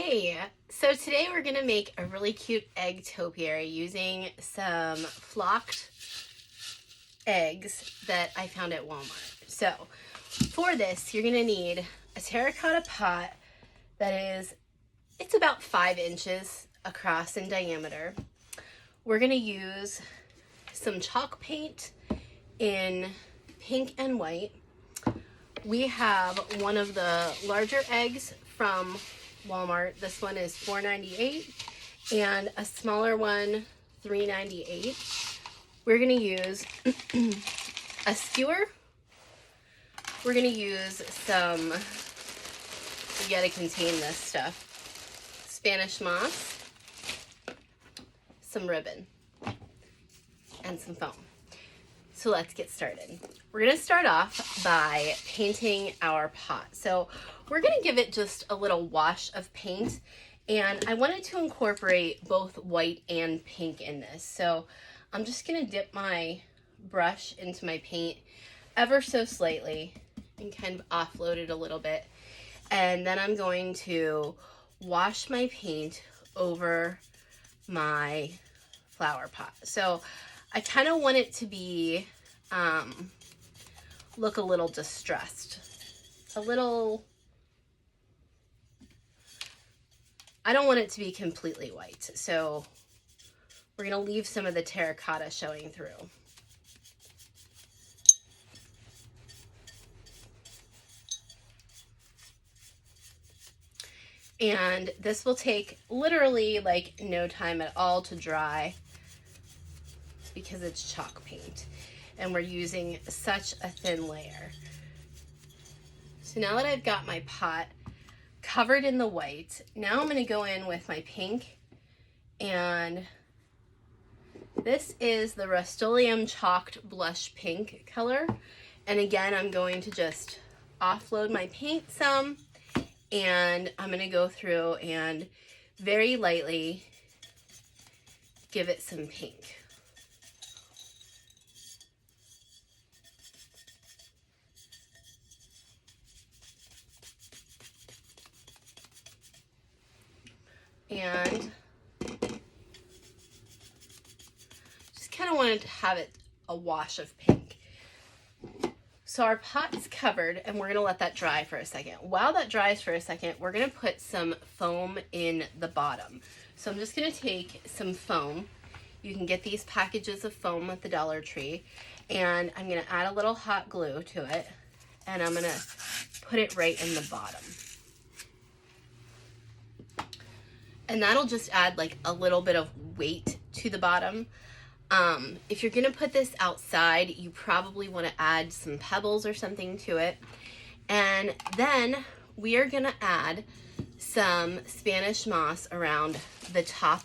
Hey, so today we're gonna make a really cute egg topiary using some flocked eggs that I found at Walmart. So for this, you're gonna need a terracotta pot it's about 5 inches across in diameter. We're gonna use some chalk paint in pink and white. We have one of the larger eggs from Walmart. This one is $4.98 and a smaller one $3.98. We're going to use a skewer. We're going to use some, you got to contain this stuff, Spanish moss, some ribbon, and some foam. So let's get started. We're gonna start off by painting our pot. So we're gonna give it just a little wash of paint, and I wanted to incorporate both white and pink in this. So I'm just gonna dip my brush into my paint ever so slightly and kind of offload it a little bit. And then I'm going to wash my paint over my flower pot. So I kind of want it to be, look a little distressed. I don't want it to be completely white. So we're going to leave some of the terracotta showing through. And this will take literally like no time at all to dry, because it's chalk paint and we're using such a thin layer. So now that I've got my pot covered in the white, now I'm going to go in with my pink, and this is the Rust-Oleum Chalked Blush Pink color. And again, I'm going to just offload my paint some, and I'm going to go through and very lightly give it some pink. And just kind of wanted to have it a wash of pink. So our pot's covered, and we're going to let that dry for a second. While that dries for a second, we're going to put some foam in the bottom. So I'm just going to take some foam. You can get these packages of foam at the Dollar Tree, and I'm going to add a little hot glue to it, and I'm going to put it right in the bottom. And that'll just add like a little bit of weight to the bottom. If you're gonna put this outside, you probably wanna add some pebbles or something to it. And then we are gonna add some Spanish moss around the top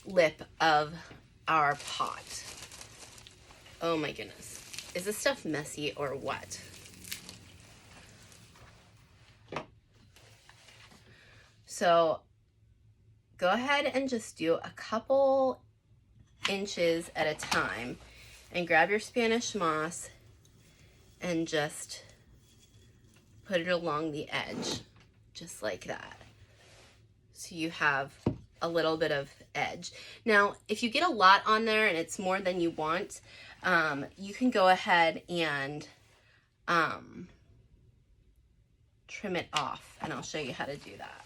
lip of our pot. Oh my goodness. Is this stuff messy or what? So go ahead and just do a couple inches at a time and grab your Spanish moss and just put it along the edge, just like that. So you have a little bit of edge. Now, if you get a lot on there and it's more than you want, you can go ahead and trim it off, and I'll show you how to do that.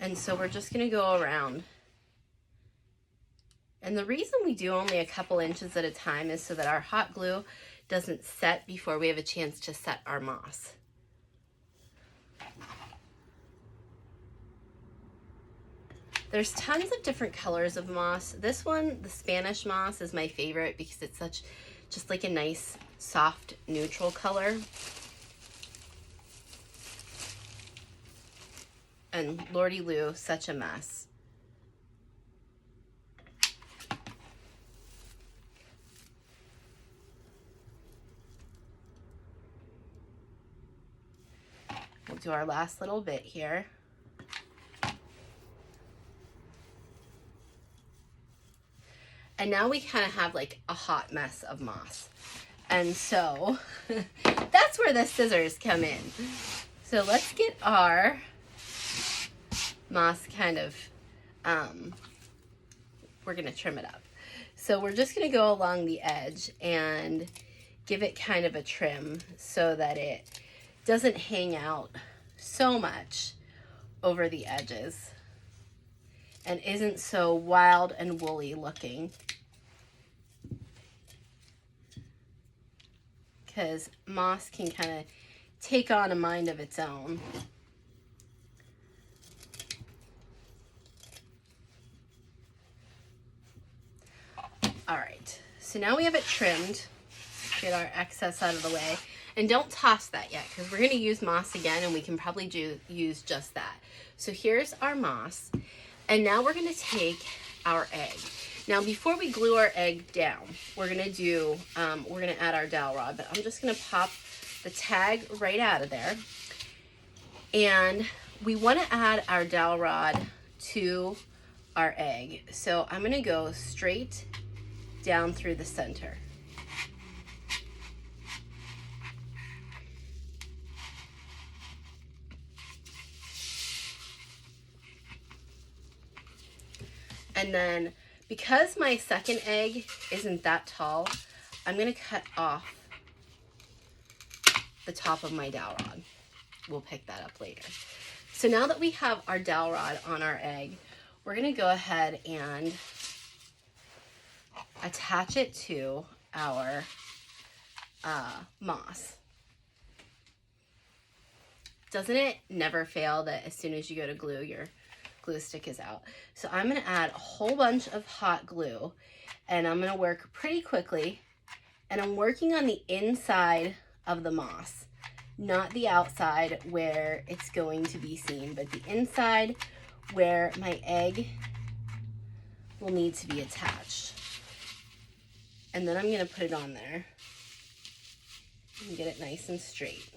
And so we're just going to go around. And the reason we do only a couple inches at a time is so that our hot glue doesn't set before we have a chance to set our moss. There's tons of different colors of moss. This one, the Spanish moss, is my favorite because it's just like a nice, soft, neutral color. And Lordy Lou, such a mess. We'll do our last little bit here. And now we kind of have like a hot mess of moss. And so that's where the scissors come in. So let's get our moss kind of, we're gonna trim it up. So we're just gonna go along the edge and give it kind of a trim so that it doesn't hang out so much over the edges and isn't so wild and woolly looking. Because moss can kind of take on a mind of its own. All right, so now we have it trimmed. Get our excess out of the way. And don't toss that yet, because we're gonna use moss again, and we can probably use just that. So here's our moss, and now we're gonna take our egg. Now, before we glue our egg down, we're gonna add our dowel rod, but I'm just gonna pop the tag right out of there. And we wanna add our dowel rod to our egg. So I'm gonna go straight down through the center. And then, because my second egg isn't that tall, I'm gonna cut off the top of my dowel rod. We'll pick that up later. So now that we have our dowel rod on our egg, we're gonna go ahead and attach it to our moss. Doesn't it never fail that as soon as you go to glue, your glue stick is out? So I'm gonna add a whole bunch of hot glue, and I'm gonna work pretty quickly, and I'm working on the inside of the moss, not the outside where it's going to be seen, but the inside where my egg will need to be attached. And then I'm gonna put it on there and get it nice and straight.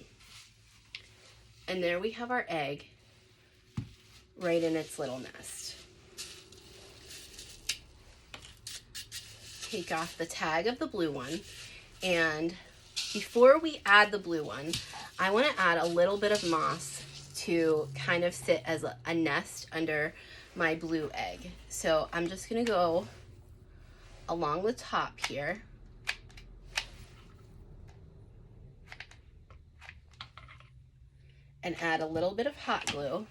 And there we have our egg right in its little nest. Take off the tag of the blue one, and before we add the blue one, I want to add a little bit of moss to kind of sit as a nest under my blue egg. So I'm just going to go along the top here. And add a little bit of hot glue.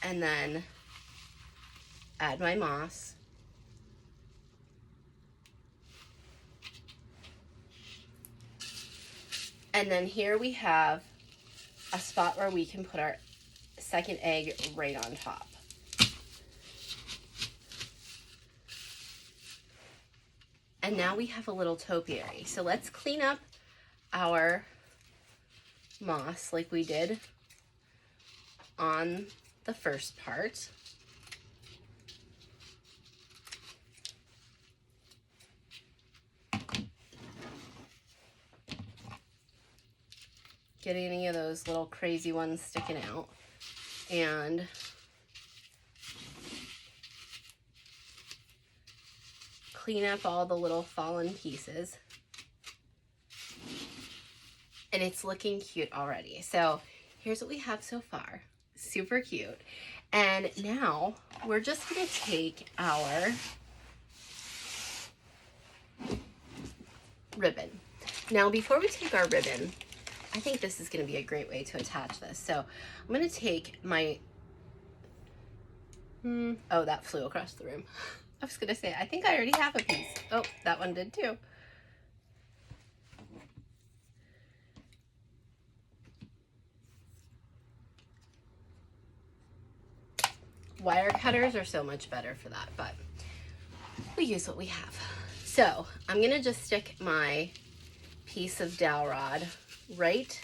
And then add my moss. And then here we have a spot where we can put our second egg right on top. And now we have a little topiary. So let's clean up our moss like we did on the first part. Get any of those little crazy ones sticking out, and clean up all the little fallen pieces. And it's looking cute already. So here's what we have so far. Super cute. And now we're just gonna take our ribbon. Now before we take our ribbon, I think this is gonna be a great way to attach this. So I'm gonna take my, oh, that flew across the room. I was gonna say, I think I already have a piece. Oh, that one did too. Wire cutters are so much better for that, but we use what we have. So I'm gonna just stick my piece of dowel rod right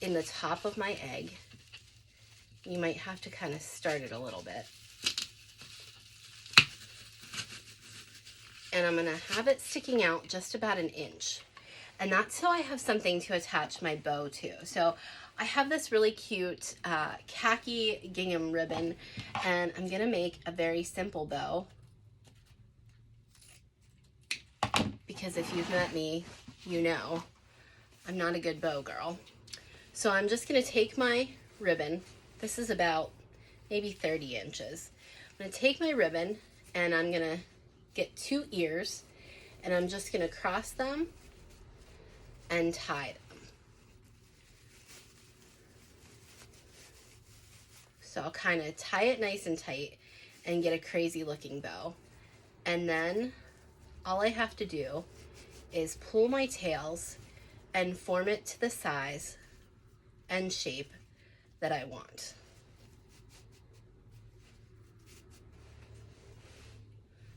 in the top of my egg. You might have to kind of start it a little bit. And I'm gonna have it sticking out just about an inch. And that's so I have something to attach my bow to. So I have this really cute khaki gingham ribbon, and I'm gonna make a very simple bow because if you've met me, you know I'm not a good bow girl. So I'm just going to take my ribbon. This is about maybe 30 inches. I'm going to take my ribbon and I'm going to get 2 ears and I'm just going to cross them and tie them. So I'll kind of tie it nice and tight and get a crazy looking bow. And then all I have to do is pull my tails and form it to the size and shape that I want.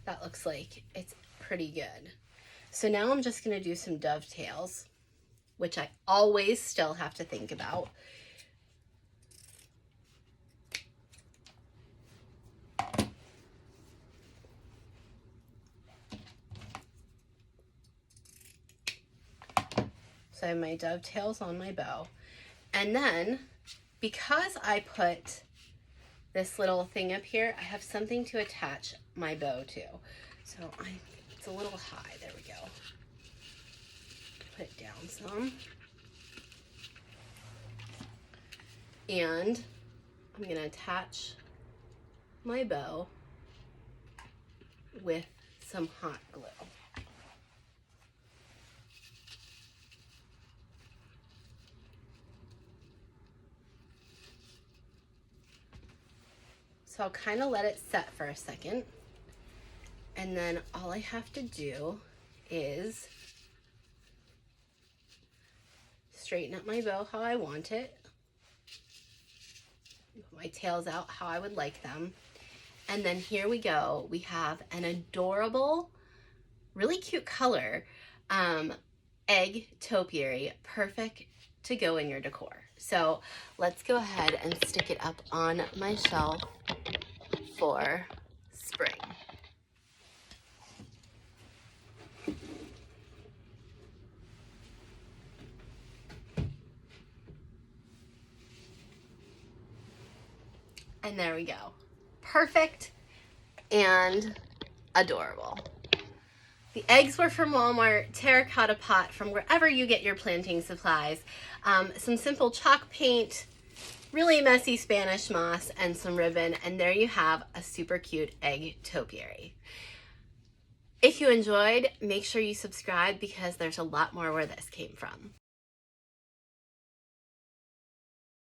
That looks like it's pretty good. So now I'm just going to do some dovetails, which I always still have to think about. So I have my dovetails on my bow. And then, because I put this little thing up here, I have something to attach my bow to. So it's a little high. There we go. Put it down some. And I'm going to attach my bow with some hot glue. So I'll kind of let it set for a second. And then all I have to do is straighten up my bow how I want it. Put my tails out how I would like them. And then here we go. We have an adorable, really cute color, egg topiary, perfect to go in your decor. So let's go ahead and stick it up on my shelf for spring. And there we go. Perfect and adorable. The eggs were from Walmart, terracotta pot from wherever you get your planting supplies, some simple chalk paint, really messy Spanish moss, and some ribbon, and there you have a super cute egg topiary. If you enjoyed, make sure you subscribe because there's a lot more where this came from.